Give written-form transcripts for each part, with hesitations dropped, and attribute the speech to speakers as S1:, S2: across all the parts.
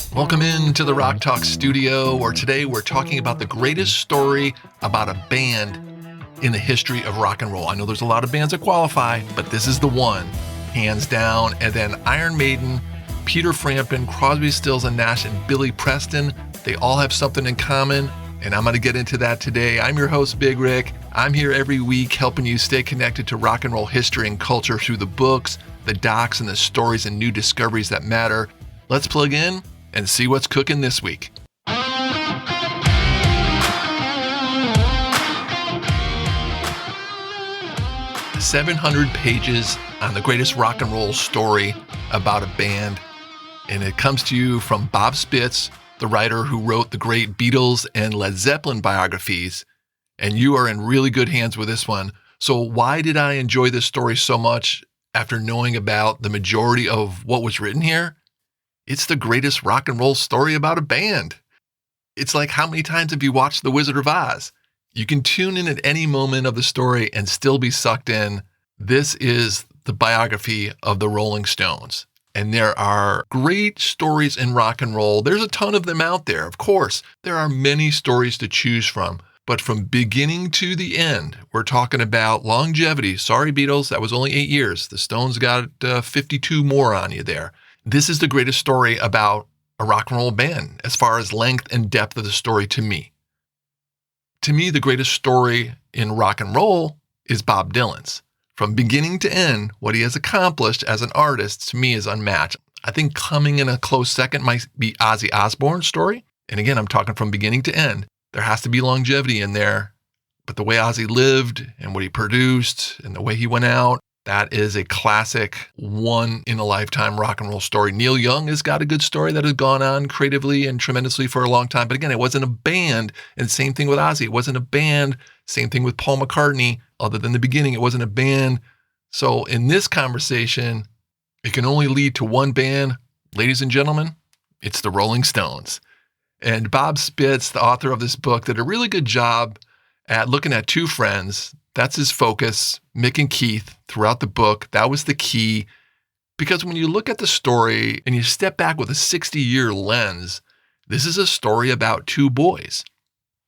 S1: Welcome into the Rock Talk studio, where today we're talking about the greatest story about a band in the history of rock and roll. I know there's a lot of bands that qualify, but this is the one, hands down. And then Iron Maiden, Peter Frampton, Crosby, Stills and Nash, and Billy Preston, they all have something in common, and I'm going to get into that today. I'm your host, Big Rick. I'm here every week helping you stay connected to rock and roll history and culture through the books, the docs, and the stories and new discoveries that matter. Let's plug in and see what's cooking this week. 700 pages on the greatest rock and roll story about a band. And it comes to you from Bob Spitz, the writer who wrote the great Beatles and Led Zeppelin biographies. And you are in really good hands with this one. So why did I enjoy this story so much after knowing about the majority of what was written here? It's the greatest rock and roll story about a band. It's like, how many times have you watched The Wizard of Oz? You can tune in at any moment of the story and still be sucked in. This is the biography of the Rolling Stones. And there are great stories in rock and roll. There's a ton of them out there, of course. There are many stories to choose from. But from beginning to the end, we're talking about longevity. Sorry, Beatles, that was only 8 years. The Stones got 52 more on you there. This is the greatest story about a rock and roll band as far as length and depth of the story to me. To me, the greatest story in rock and roll is Bob Dylan's. From beginning to end, what he has accomplished as an artist to me is unmatched. I think coming in a close second might be Ozzy Osbourne's story. And again, I'm talking from beginning to end. There has to be longevity in there. But the way Ozzy lived and what he produced and the way he went out, that is a classic one-in-a-lifetime rock and roll story. Neil Young has got a good story that has gone on creatively and tremendously for a long time. But again, it wasn't a band. And same thing with Ozzy. It wasn't a band. Same thing with Paul McCartney. Other than the beginning, it wasn't a band. So in this conversation, it can only lead to one band. Ladies and gentlemen, it's the Rolling Stones. And Bob Spitz, the author of this book, did a really good job at looking at two friends. That's his focus, Mick and Keith, throughout the book. That was the key. Because when you look at the story and you step back with a 60-year lens, this is a story about two boys.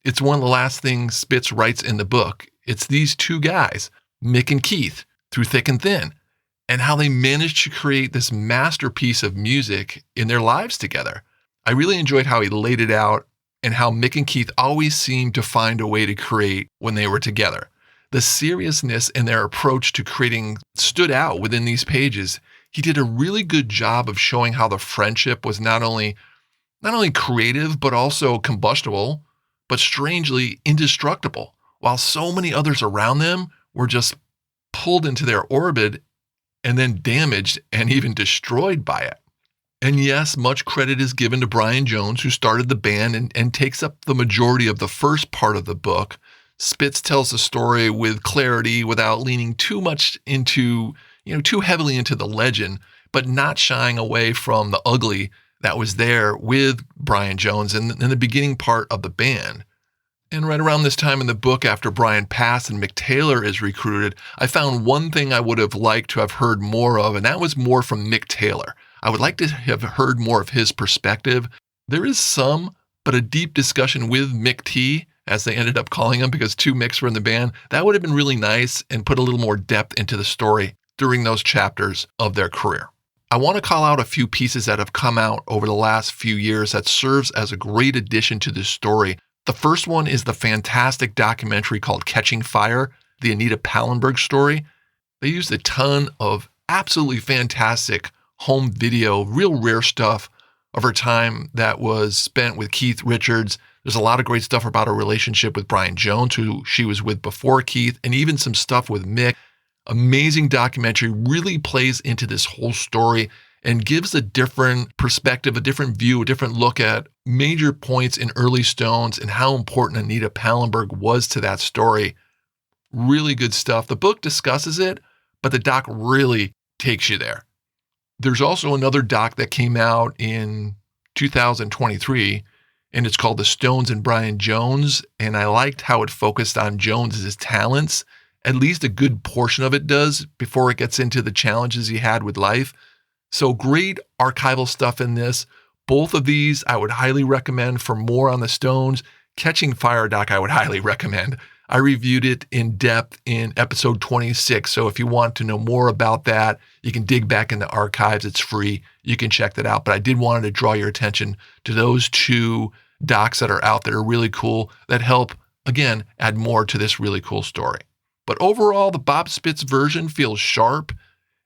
S1: It's one of the last things Spitz writes in the book. It's these two guys, Mick and Keith, through thick and thin, and how they managed to create this masterpiece of music in their lives together. I really enjoyed how he laid it out and how Mick and Keith always seemed to find a way to create when they were together. The seriousness in their approach to creating stood out within these pages. He did a really good job of showing how the friendship was not only creative, but also combustible, but strangely indestructible, while so many others around them were just pulled into their orbit and then damaged and even destroyed by it. And yes, much credit is given to Brian Jones, who started the band and takes up the majority of the first part of the book. Spitz tells the story with clarity without leaning too much into, too heavily into the legend, but not shying away from the ugly that was there with Brian Jones in the beginning part of the band. And right around this time in the book, after Brian passed and Mick Taylor is recruited, I found one thing I would have liked to have heard more of, and that was more from Mick Taylor. I would like to have heard more of his perspective. There is some, but a deep discussion with Mick T, as they ended up calling him because two Micks were in the band, that would have been really nice and put a little more depth into the story during those chapters of their career. I want to call out a few pieces that have come out over the last few years that serves as a great addition to this story. The first one is the fantastic documentary called Catching Fire, the Anita Pallenberg story. They used a ton of absolutely fantastic home video, real rare stuff of her time that was spent with Keith Richards. There's a lot of great stuff about her relationship with Brian Jones, who she was with before Keith, and even some stuff with Mick. Amazing documentary, really plays into this whole story and gives a different perspective, a different view, a different look at major points in early Stones and how important Anita Pallenberg was to that story. Really good stuff. The book discusses it, but the doc really takes you there. There's also another doc that came out in 2023, and it's called The Stones and Brian Jones, and I liked how it focused on Jones's talents. At least a good portion of it does before it gets into the challenges he had with life. So great archival stuff in this, Both of these I would highly recommend. For more on the Stones, Catching Fire doc I would highly recommend. I reviewed it in depth in episode 26, so if you want to know more about that, you can dig back in the archives. It's free. You can check that out. But I did want to draw your attention to those two docs that are out that are really cool, that help, again, add more to this really cool story. But overall, the Bob Spitz version feels sharp.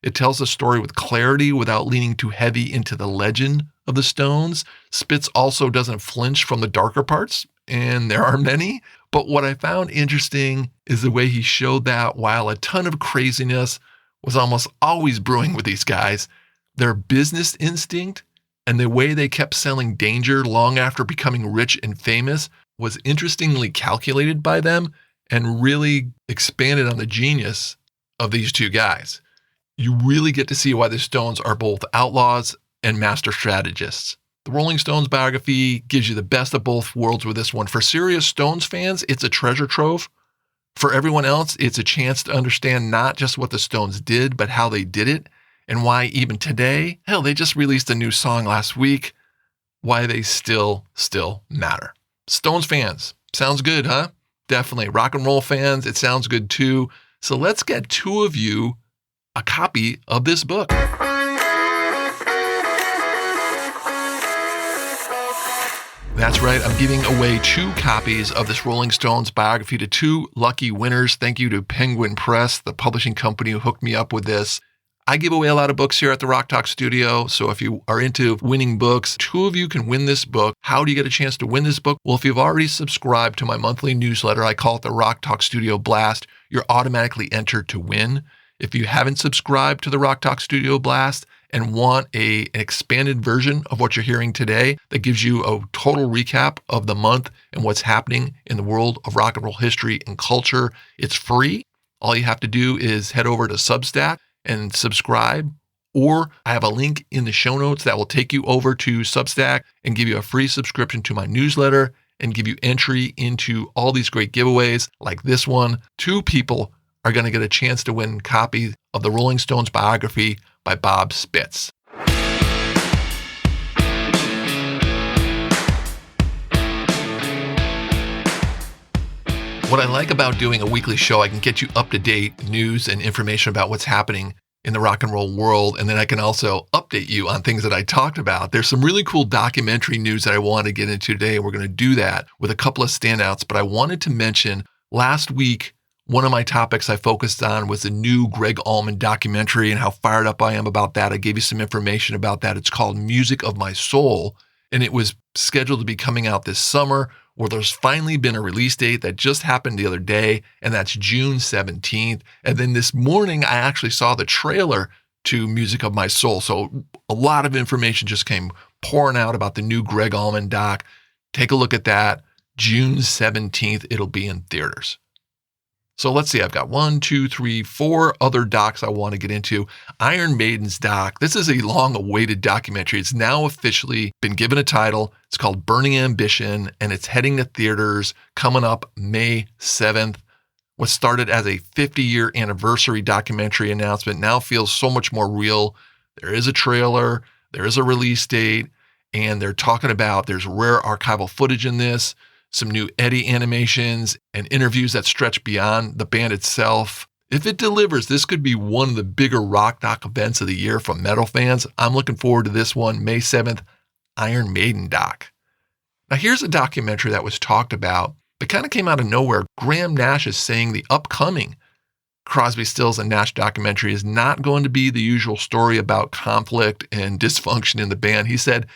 S1: It tells the story with clarity without leaning too heavy into the legend of the Stones. Spitz also doesn't flinch from the darker parts, and there are many. But what I found interesting is the way he showed that while a ton of craziness was almost always brewing with these guys, their business instinct and the way they kept selling Danger long after becoming rich and famous was interestingly calculated by them and really expanded on the genius of these two guys. You really get to see why the Stones are both outlaws and master strategists. The Rolling Stones biography gives you the best of both worlds with this one. For serious Stones fans, it's a treasure trove. For everyone else, it's a chance to understand not just what the Stones did, but how they did it, and why even today, hell, they just released a new song last week, why they still matter. Stones fans, sounds good, huh? Definitely. Rock and roll fans, it sounds good too. So let's get two of you a copy of this book. That's right. I'm giving away 2 copies of this Rolling Stones biography to 2 lucky winners. Thank you to Penguin Press, the publishing company who hooked me up with this. I give away a lot of books here at the Rock Talk Studio, so if you are into winning books, 2 of you can win this book. How do you get a chance to win this book? Well, if you've already subscribed to my monthly newsletter, I call it the Rock Talk Studio Blast, you're automatically entered to win. If you haven't subscribed to the Rock Talk Studio Blast and want an expanded version of what you're hearing today that gives you a total recap of the month and what's happening in the world of rock and roll history and culture, it's free. All you have to do is head over to Substack and subscribe, or I have a link in the show notes that will take you over to Substack and give you a free subscription to my newsletter and give you entry into all these great giveaways like this one. 2 people are going to get a chance to win copies of the Rolling Stones biography by Bob Spitz. What I like about doing a weekly show, I can get you up-to-date news and information about what's happening in the rock and roll world, and then I can also update you on things that I talked about. There's some really cool documentary news that I want to get into today. We're going to do that with a couple of standouts, but I wanted to mention last week, one of my topics I focused on was the new Gregg Allman documentary and how fired up I am about that. I gave you some information about that. It's called Music of My Soul, and it was scheduled to be coming out this summer. Well, there's finally been a release date that just happened the other day, and that's June 17th. And then this morning, I actually saw the trailer to Music of My Soul. So a lot of information just came pouring out about the new Gregg Allman doc. Take a look at that. June 17th, it'll be in theaters. So let's see, I've got 4 other docs I want to get into. Iron Maiden's doc. This is a long-awaited documentary. It's now officially been given a title. It's called Burning Ambition, and it's heading to theaters coming up May 7th. What started as a 50-year anniversary documentary announcement now feels so much more real. There is a trailer, there is a release date, and they're talking about there's rare archival footage in this, some new Eddie animations, and interviews that stretch beyond the band itself. If it delivers, this could be one of the bigger rock doc events of the year for metal fans. I'm looking forward to this one, May 7th, Iron Maiden doc. Now here's a documentary that was talked about that kind of came out of nowhere. Graham Nash is saying the upcoming Crosby, Stills, and Nash documentary is not going to be the usual story about conflict and dysfunction in the band. He said,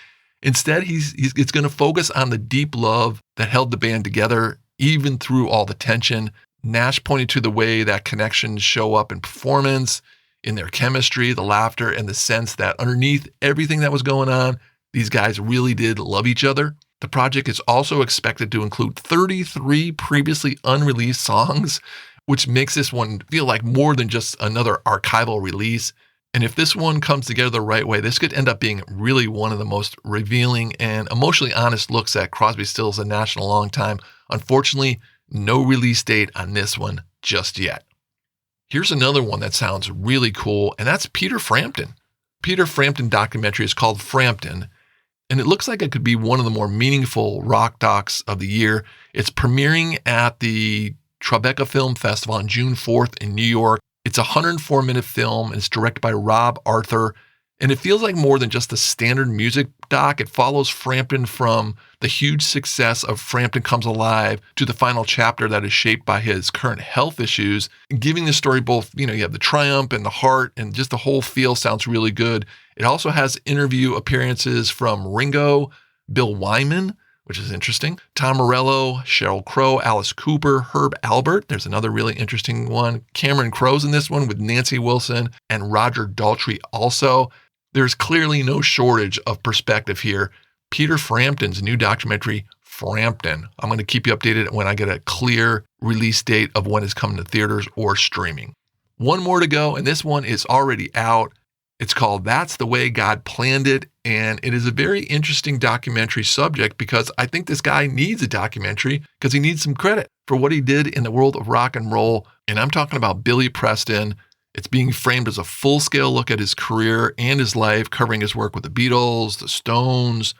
S1: instead, it's going to focus on the deep love that held the band together, even through all the tension. Nash pointed to the way that connections show up in performance, in their chemistry, the laughter, and the sense that underneath everything that was going on, these guys really did love each other. The project is also expected to include 33 previously unreleased songs, which makes this one feel like more than just another archival release. And if this one comes together the right way, this could end up being really one of the most revealing and emotionally honest looks at Crosby, Stills, and Nash in a long time. Unfortunately, no release date on this one just yet. Here's another one that sounds really cool, and that's Peter Frampton. Peter Frampton documentary is called Frampton, and it looks like it could be one of the more meaningful rock docs of the year. It's premiering at the Tribeca Film Festival on June 4th in New York. It's a 104-minute film, and it's directed by Rob Arthur. And it feels like more than just a standard music doc. It follows Frampton from the huge success of Frampton Comes Alive to the final chapter that is shaped by his current health issues, giving the story both, you have the triumph and the heart, and just the whole feel sounds really good. It also has interview appearances from Ringo, Bill Wyman, which is interesting, Tom Morello, Sheryl Crow, Alice Cooper, Herb Albert. There's another really interesting one. Cameron Crowe's in this one with Nancy Wilson and Roger Daltrey also. There's clearly no shortage of perspective here. Peter Frampton's new documentary, Frampton. I'm going to keep you updated when I get a clear release date of when it's coming to theaters or streaming. One more to go, and this one is already out. It's called That's the Way God Planned It, and it is a very interesting documentary subject because I think this guy needs a documentary because he needs some credit for what he did in the world of rock and roll, and I'm talking about Billy Preston. It's being framed as a full-scale look at his career and his life, covering his work with the Beatles, the Stones,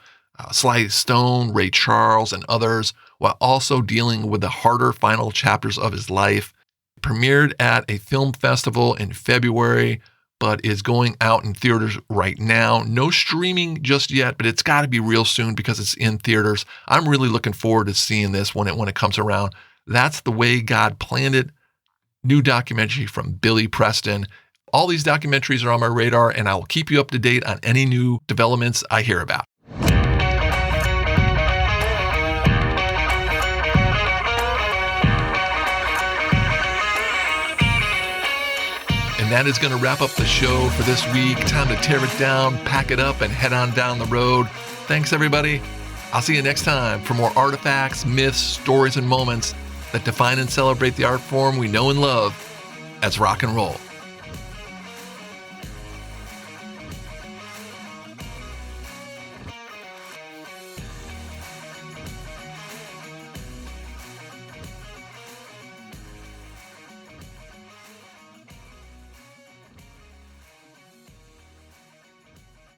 S1: Sly Stone, Ray Charles, and others, while also dealing with the harder final chapters of his life. It premiered at a film festival in February, but is going out in theaters right now. No streaming just yet, but it's got to be real soon because it's in theaters. I'm really looking forward to seeing this when it comes around. That's the Way God Planned It. New documentary from Billy Preston. All these documentaries are on my radar, and I will keep you up to date on any new developments I hear about. And that is going to wrap up the show for this week. Time to tear it down, pack it up, and head on down the road. Thanks, everybody. I'll see you next time for more artifacts, myths, stories, and moments that define and celebrate the art form we know and love as rock and roll.